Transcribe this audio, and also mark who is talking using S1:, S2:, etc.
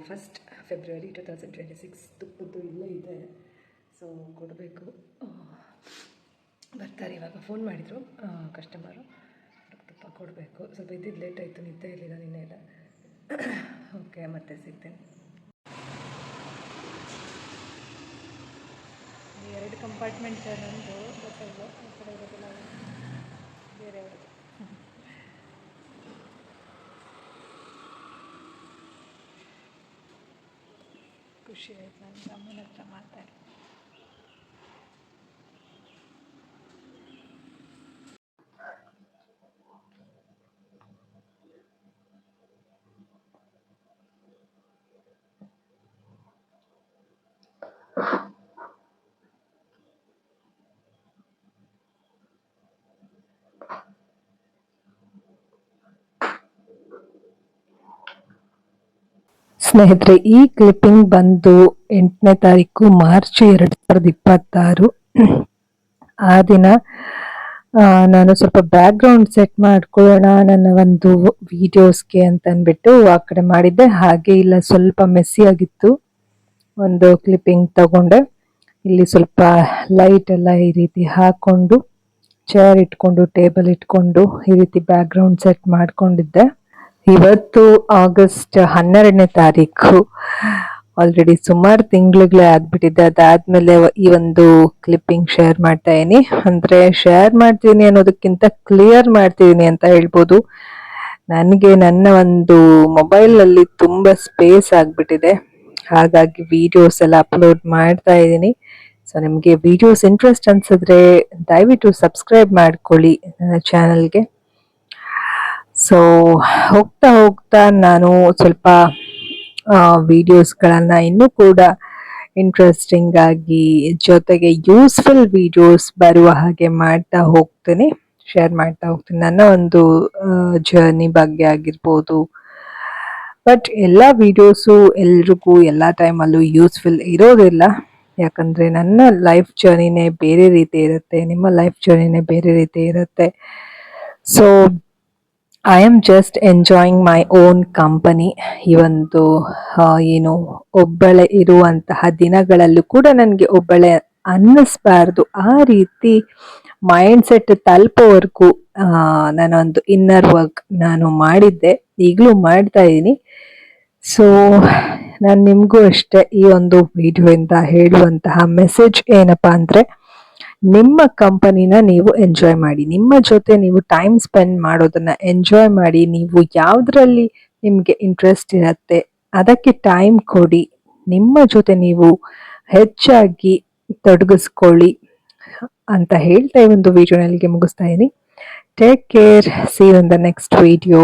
S1: 1st February 2026 ತುಪ್ಪದ್ದು ಇಲ್ಲೇ ಇದೆ. So ಕೊಡಬೇಕು. ಬರ್ತಾರೆ ಇವಾಗ. ಫೋನ್ ಮಾಡಿದರು ಕಸ್ಟಮರು, ತುಪ್ಪ ಕೊಡಬೇಕು. ಸ್ವಲ್ಪ ಇದ್ದಿದ್ದು ಲೇಟ್ ಆಯಿತು, ನಿದ್ದೆ ಇರಲಿಲ್ಲ ನಿನ್ನೆ ಎಲ್ಲ. ಓಕೆ, ಮತ್ತೆ ಸಿಗ್ತೇನೆ. 2 ಕಂಪಾರ್ಟ್ಮೆಂಟ್ ನಂದು ಗೊತ್ತಾಯಿಲ್ಲ, ಆ ಕಡೆ ಇರೋದಿಲ್ಲ ಬೇರೆಯವ್ರದ್ದು. ಖುಷಿ ಆಯ್ತು ನನ್ನ ಅಮ್ಮನ ಹತ್ರ ಮಾತಾಡಿ. ಸ್ನೇಹಿತರೆ, ಈ ಕ್ಲಿಪ್ಪಿಂಗ್ ಬಂದು 8ನೇ ತಾರೀಕು ಮಾರ್ಚ್ 2026. ಆ ದಿನ ನಾನು ಸ್ವಲ್ಪ ಬ್ಯಾಕ್ಗ್ರೌಂಡ್ ಸೆಟ್ ಮಾಡ್ಕೊಳ್ಳೋಣ ನನ್ನ ಒಂದು ವಿಡಿಯೋಸ್ಗೆ ಅಂತ ಅಂದ್ಬಿಟ್ಟು ಆ ಕಡೆ ಮಾಡಿದ್ದೆ. ಹಾಗೆ ಇಲ್ಲ ಸ್ವಲ್ಪ ಮೆಸ್ಸಿ ಆಗಿತ್ತು. ಒಂದು ಕ್ಲಿಪ್ಪಿಂಗ್ ತಗೊಂಡೆ. ಇಲ್ಲಿ ಸ್ವಲ್ಪ ಲೈಟ್ ಎಲ್ಲ ಈ ರೀತಿ ಹಾಕೊಂಡು, ಚೇರ್ ಇಟ್ಕೊಂಡು, ಟೇಬಲ್ ಇಟ್ಕೊಂಡು ಈ ರೀತಿ ಬ್ಯಾಕ್ಗ್ರೌಂಡ್ ಸೆಟ್ ಮಾಡ್ಕೊಂಡಿದ್ದೆ. ಇವತ್ತು ಆಗಸ್ಟ್ 12ನೇ ತಾರೀಕು. ಆಲ್ರೆಡಿ ಸುಮಾರು ತಿಂಗಳುಗಳೇ ಆಗ್ಬಿಟ್ಟಿದೆ. ಅದಾದ್ಮೇಲೆ ಈ ಒಂದು ಕ್ಲಿಪ್ಪಿಂಗ್ ಶೇರ್ ಮಾಡ್ತಾ ಇದೀನಿ. ಅಂದ್ರೆ ಶೇರ್ ಮಾಡ್ತೀನಿ ಅನ್ನೋದಕ್ಕಿಂತ ಕ್ಲಿಯರ್ ಮಾಡ್ತಿದೀನಿ ಅಂತ ಹೇಳ್ಬೋದು. ನನಗೆ ನನ್ನ ಒಂದು ಮೊಬೈಲಲ್ಲಿ ತುಂಬಾ ಸ್ಪೇಸ್ ಆಗ್ಬಿಟ್ಟಿದೆ, ಹಾಗಾಗಿ ವಿಡಿಯೋಸ್ ಎಲ್ಲ ಅಪ್ಲೋಡ್ ಮಾಡ್ತಾ ಇದ್ದೀನಿ. ಸೊ ನಿಮಗೆ ವಿಡಿಯೋಸ್ ಇಂಟ್ರೆಸ್ಟ್ ಅನ್ಸಿದ್ರೆ ದಯವಿಟ್ಟು ಸಬ್ಸ್ಕ್ರೈಬ್ ಮಾಡ್ಕೊಳ್ಳಿ ನನ್ನ ಚಾನಲ್ಗೆ. ಸೊ ಹೋಗ್ತಾ ಹೋಗ್ತಾ ನಾನು ಸ್ವಲ್ಪ ವಿಡಿಯೋಸ್ಗಳನ್ನ ಇನ್ನೂ ಕೂಡ ಇಂಟ್ರೆಸ್ಟಿಂಗ್ ಆಗಿ, ಜೊತೆಗೆ ಯೂಸ್ಫುಲ್ ವಿಡಿಯೋಸ್ ಬರುವ ಹಾಗೆ ಮಾಡ್ತಾ ಹೋಗ್ತೀನಿ, ಶೇರ್ ಮಾಡ್ತಾ ಹೋಗ್ತೀನಿ. ನನ್ನ ಒಂದು ಜರ್ನಿ ಬಗ್ಗೆ ಆಗಿರ್ಬೋದು. ಬಟ್ ಎಲ್ಲ ವಿಡಿಯೋಸು ಎಲ್ರಿಗೂ ಎಲ್ಲ ಟೈಮಲ್ಲೂ ಯೂಸ್ಫುಲ್ ಇರೋದಿಲ್ಲ. ಯಾಕಂದರೆ ನನ್ನ ಲೈಫ್ ಜರ್ನಿನೇ ಬೇರೆ ರೀತಿ ಇರುತ್ತೆ, ನಿಮ್ಮ ಲೈಫ್ ಜರ್ನಿನೇ ಬೇರೆ ರೀತಿ ಇರುತ್ತೆ. So I am just enjoying my own company. ಈ ಒಂದು ಏನು ಒಬ್ಬಳೆ ಇರುವಂತಹ ದಿನಗಳಲ್ಲೂ ಕೂಡ ನನಗೆ ಒಬ್ಬಳೆ ಅನ್ನಿಸ್ಬಾರ್ದು, ಆ ರೀತಿ ಮೈಂಡ್ ಸೆಟ್ ತಲುಪೋವರೆಗೂ ನಾನೊಂದು ಇನ್ನರ್ ವರ್ಕ್ ನಾನು ಮಾಡಿದ್ದೆ, ಈಗಲೂ ಮಾಡ್ತಾ ಇದ್ದೀನಿ. ಸೊ ನಾನು ನಿಮಗೂ ಅಷ್ಟೇ ಈ ಒಂದು ವಿಡಿಯೋಯಿಂದ ಹೇಳುವಂತಹ ಮೆಸೇಜ್ ಏನಪ್ಪಾ ಅಂದರೆ, ನಿಮ್ಮ ಕಂಪನಿನ ನೀವು ಎಂಜಾಯ್ ಮಾಡಿ, ನಿಮ್ಮ ಜೊತೆ ನೀವು ಟೈಮ್ ಸ್ಪೆಂಡ್ ಮಾಡೋದನ್ನ ಎಂಜಾಯ್ ಮಾಡಿ. ನೀವು ಯಾವುದರಲ್ಲಿ ನಿಮಗೆ ಇಂಟ್ರೆಸ್ಟ್ ಇರುತ್ತೆ ಅದಕ್ಕೆ ಟೈಮ್ ಕೊಡಿ. ನಿಮ್ಮ ಜೊತೆ ನೀವು ಹೆಚ್ಚಾಗಿ ತೊಡಗಿಸ್ಕೊಳ್ಳಿ ಅಂತ ಹೇಳ್ತಾ ಈ ಒಂದು ವಿಡಿಯೋನಲ್ಲಿಗೆ ಮುಗಿಸ್ತಾ ಇದ್ದೀನಿ. Take care, see you in the next video.